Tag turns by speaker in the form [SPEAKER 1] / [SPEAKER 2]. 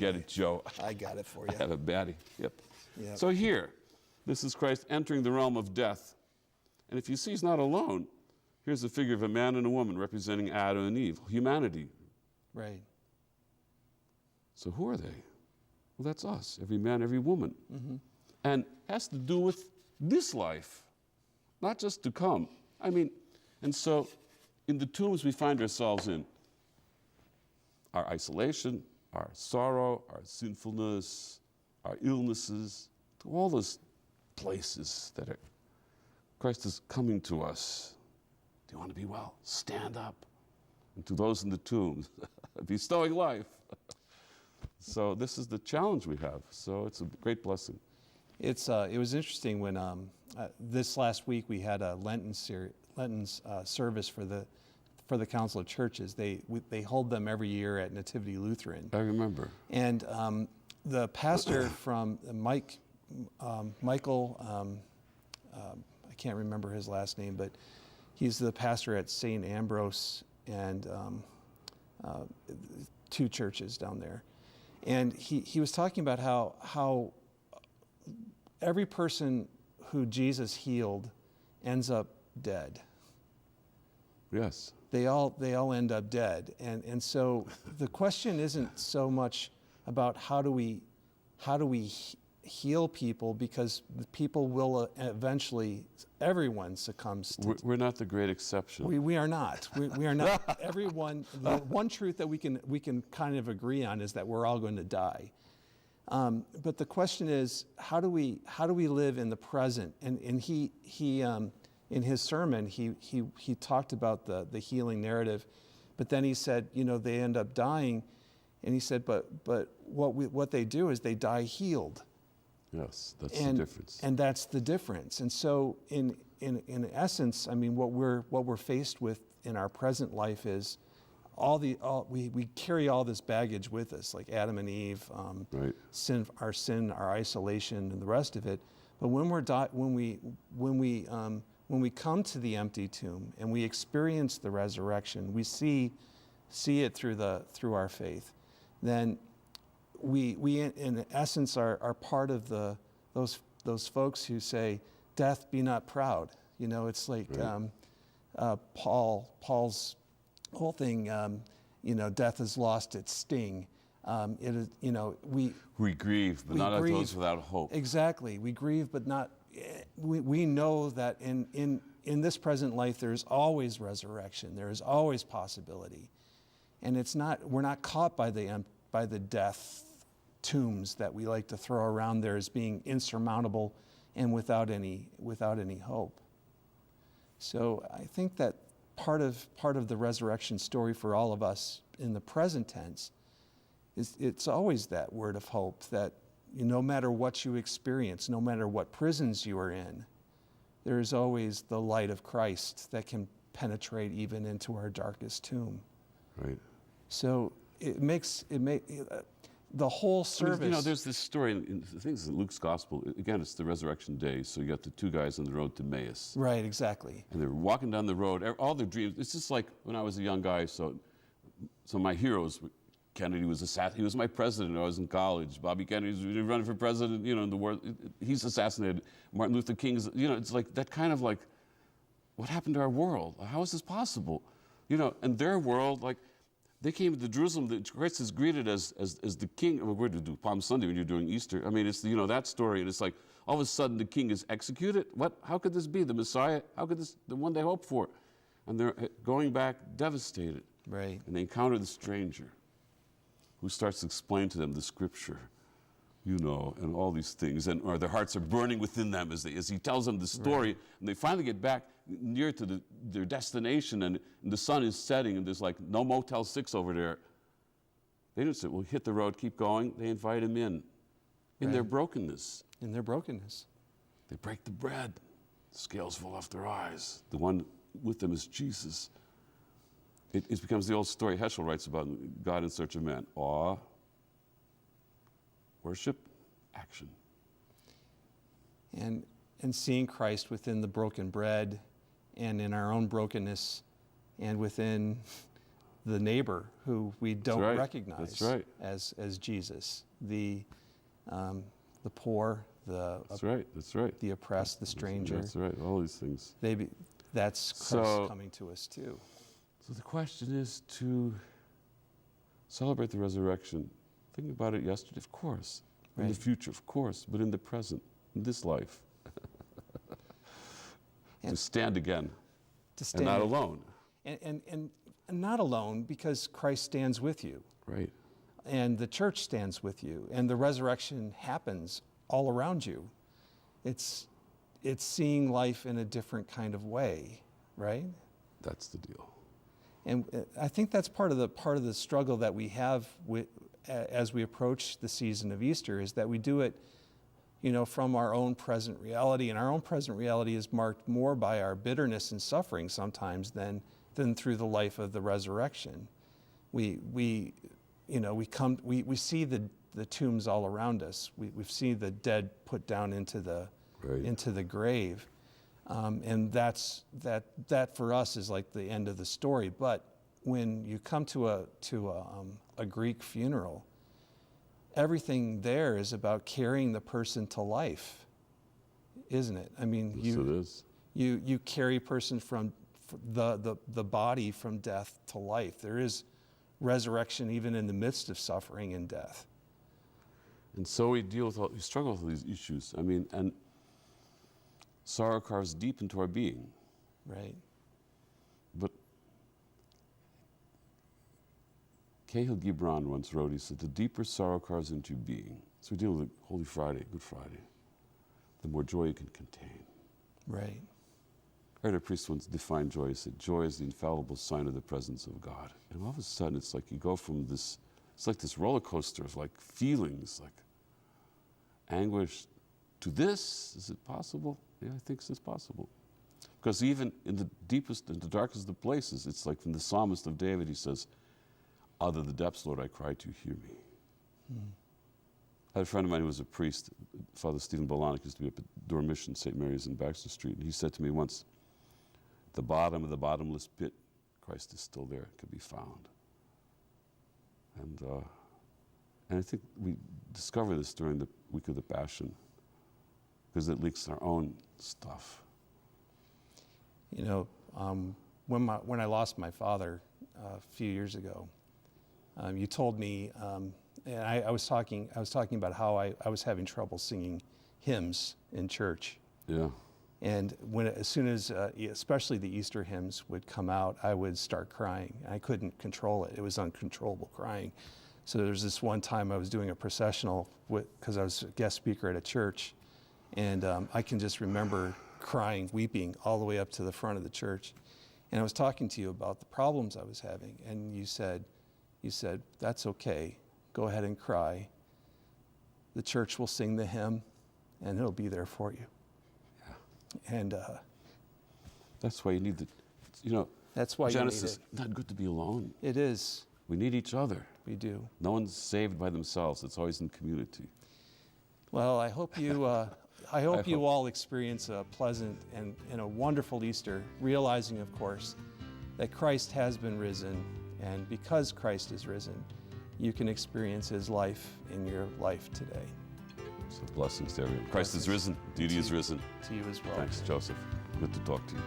[SPEAKER 1] Get it, Joe.
[SPEAKER 2] I got it for
[SPEAKER 1] I
[SPEAKER 2] you.
[SPEAKER 1] have a baddie. Yep.
[SPEAKER 2] Yep.
[SPEAKER 1] So here, this is Christ entering the realm of death. And if you see he's not alone, here's the figure of a man and a woman representing Adam and Eve, humanity.
[SPEAKER 2] Right.
[SPEAKER 1] So who are they? Well, that's us, every man, every woman.
[SPEAKER 2] Mm-hmm.
[SPEAKER 1] And has to do with this life, not just to come. I mean, and so in the tombs we find ourselves in our isolation, our sorrow, our sinfulness, our illnesses, to all those places that Christ is coming to us. Do you want to be well? Stand up. And to those in the tombs, bestowing life. So this is the challenge we have. So it's a great blessing.
[SPEAKER 2] It was interesting when this last week we had a Lenten service for the Council of Churches. They hold them every year at Nativity Lutheran.
[SPEAKER 1] I remember.
[SPEAKER 2] And the pastor from Michael, I can't remember his last name, but he's the pastor at St. Ambrose and 2 churches down there. And he was talking about how every person who Jesus healed ends up dead.
[SPEAKER 1] Yes.
[SPEAKER 2] They all end up dead. And so the question isn't so much about how do we heal people, because the people will eventually, everyone succumbs to.
[SPEAKER 1] We're not the great exception.
[SPEAKER 2] We are not. We are not. Everyone. The one truth that we can kind of agree on is that we're all going to die. But the question is, how do we live in the present? And he in his sermon he talked about the healing narrative, but then he said, they end up dying, and he said, but what they do is they die healed.
[SPEAKER 1] Yes, that's the difference.
[SPEAKER 2] And that's the difference. And so in essence, I mean, what we're faced with in our present life is we carry all this baggage with us, like Adam and Eve,
[SPEAKER 1] right.
[SPEAKER 2] sin, our isolation, and the rest of it. But when we come to the empty tomb and we experience the resurrection, we see it through our faith, then we in essence are part of those folks who say, "Death, be not proud." It's like right. Paul's whole thing. Death has lost its sting. It is,
[SPEAKER 1] we grieve, but not as those without hope.
[SPEAKER 2] Exactly, we grieve, but not. We know that in this present life there is always resurrection. There is always possibility, and we're not caught by the death tombs that we like to throw around there as being insurmountable and without any hope. So I think that part of the resurrection story for all of us in the present tense is it's always that word of hope that no matter what you experience, no matter what prisons you are in, there is always the light of Christ that can penetrate even into our darkest tomb.
[SPEAKER 1] Right.
[SPEAKER 2] So it makes the whole service.
[SPEAKER 1] There's this story, in I think it's in Luke's Gospel. Again, it's the resurrection day, so you got the 2 guys on the road to Emmaus.
[SPEAKER 2] Right, exactly.
[SPEAKER 1] And they're walking down the road, all their dreams. It's just like when I was a young guy, so my heroes, Kennedy was assassinated. He was my president when I was in college. Bobby Kennedy was running for president, in the war. He's assassinated. Martin Luther King is, it's like that kind of like, what happened to our world? How is this possible? And their world, like, they came to Jerusalem. Christ is greeted as the king. We're going to do Palm Sunday when you're doing Easter. I mean, it's that story, and it's like all of a sudden the king is executed. What? How could this be? The Messiah? How could this, the one they hoped for? And they're going back devastated.
[SPEAKER 2] Right.
[SPEAKER 1] And they encounter the stranger, who starts to explain to them the scripture, and all these things, or their hearts are burning within them as he tells them the story, right. And they finally get back near to their destination, and the sun is setting, and there's like no Motel 6 over there. They don't say, "Well, hit the road, keep going." They invite him in
[SPEAKER 2] Right.
[SPEAKER 1] their brokenness.
[SPEAKER 2] In their brokenness.
[SPEAKER 1] They break the bread. The scales fall off their eyes. The one with them is Jesus. It becomes the old story Heschel writes about God in search of man. Awe, worship, action.
[SPEAKER 2] And seeing Christ within the broken bread and in our own brokenness and within the neighbor who we don't
[SPEAKER 1] right.
[SPEAKER 2] recognize
[SPEAKER 1] That's right.
[SPEAKER 2] as Jesus, the poor,
[SPEAKER 1] That's right. That's right.
[SPEAKER 2] the oppressed, the stranger.
[SPEAKER 1] That's right. All these things.
[SPEAKER 2] That's Christ
[SPEAKER 1] So-
[SPEAKER 2] coming to us too.
[SPEAKER 1] So the question is to celebrate the resurrection. Think about it yesterday, of course. In the
[SPEAKER 2] Right.
[SPEAKER 1] future, of course. But in the present, in this life. To
[SPEAKER 2] And-
[SPEAKER 1] stand again.
[SPEAKER 2] To
[SPEAKER 1] And
[SPEAKER 2] stand
[SPEAKER 1] not alone.
[SPEAKER 2] and not alone, because Christ stands with you,
[SPEAKER 1] Right.
[SPEAKER 2] and the church stands with you, and the resurrection happens all around you. It's seeing life in a different kind of way, right?
[SPEAKER 1] That's the deal.
[SPEAKER 2] And I think that's part of the struggle that we have as we approach the season of Easter, is that we do it, from our own present reality, and our own present reality is marked more by our bitterness and suffering sometimes than through the life of the resurrection. We see the tombs all around us. We see the dead put down into the grave. And that for us is like the end of the story. But when you come to a Greek funeral, everything there is about carrying the person to life, isn't it? I mean,
[SPEAKER 1] Yes, it is.
[SPEAKER 2] you carry a person from the body from death to life. There is resurrection even in the midst of suffering and death.
[SPEAKER 1] And so we struggle with these issues. I mean, and sorrow carves deep into our being.
[SPEAKER 2] Right.
[SPEAKER 1] But Cahill Gibran once wrote, he said, the deeper sorrow carves into your being. So we deal with Holy Friday, Good Friday, the more joy you can contain.
[SPEAKER 2] Right.
[SPEAKER 1] I heard a priest once define joy. He said, joy is the infallible sign of the presence of God. And all of a sudden, it's like you go from this, it's like this roller coaster of like feelings, like anguish, to this. Is it possible? Yeah, I think it's possible. Because even in the deepest and the darkest of places, it's like from the psalmist of David, he says, out of the depths, Lord, I cry to you, hear me. I had a friend of mine who was a priest, Father Stephen Bolanek, used to be up at Door Mission, St. Mary's in Baxter Street, and he said to me once, the bottom of the bottomless pit, Christ is still there, can be found. And I think we discover this during the week of the Passion, because it leaks our own stuff.
[SPEAKER 2] When I lost my father a few years ago, you told me, and I was talking about how I was having trouble singing hymns in church.
[SPEAKER 1] Yeah.
[SPEAKER 2] And as soon as, especially the Easter hymns would come out, I would start crying. I couldn't control it. It was uncontrollable crying. So there was this one time I was doing a processional because I was a guest speaker at a church, and I can just remember crying, weeping all the way up to the front of the church. And I was talking to you about the problems I was having, and you said, that's okay. Go ahead and cry. The church will sing the hymn, and it'll be there for you. And
[SPEAKER 1] that's why you need
[SPEAKER 2] that's why
[SPEAKER 1] Genesis,
[SPEAKER 2] you need it.
[SPEAKER 1] not good to be alone.
[SPEAKER 2] It is.
[SPEAKER 1] We need each other.
[SPEAKER 2] We do.
[SPEAKER 1] No one's saved by themselves. It's always in community.
[SPEAKER 2] Well, I hope you all experience a pleasant and a wonderful Easter, realizing, of course, that Christ has been risen, and because Christ is risen, you can experience his life in your life today.
[SPEAKER 1] So blessings to everyone. Christ is risen. Deity is risen.
[SPEAKER 2] To you as well.
[SPEAKER 1] Thanks, Joseph. Good to talk to you.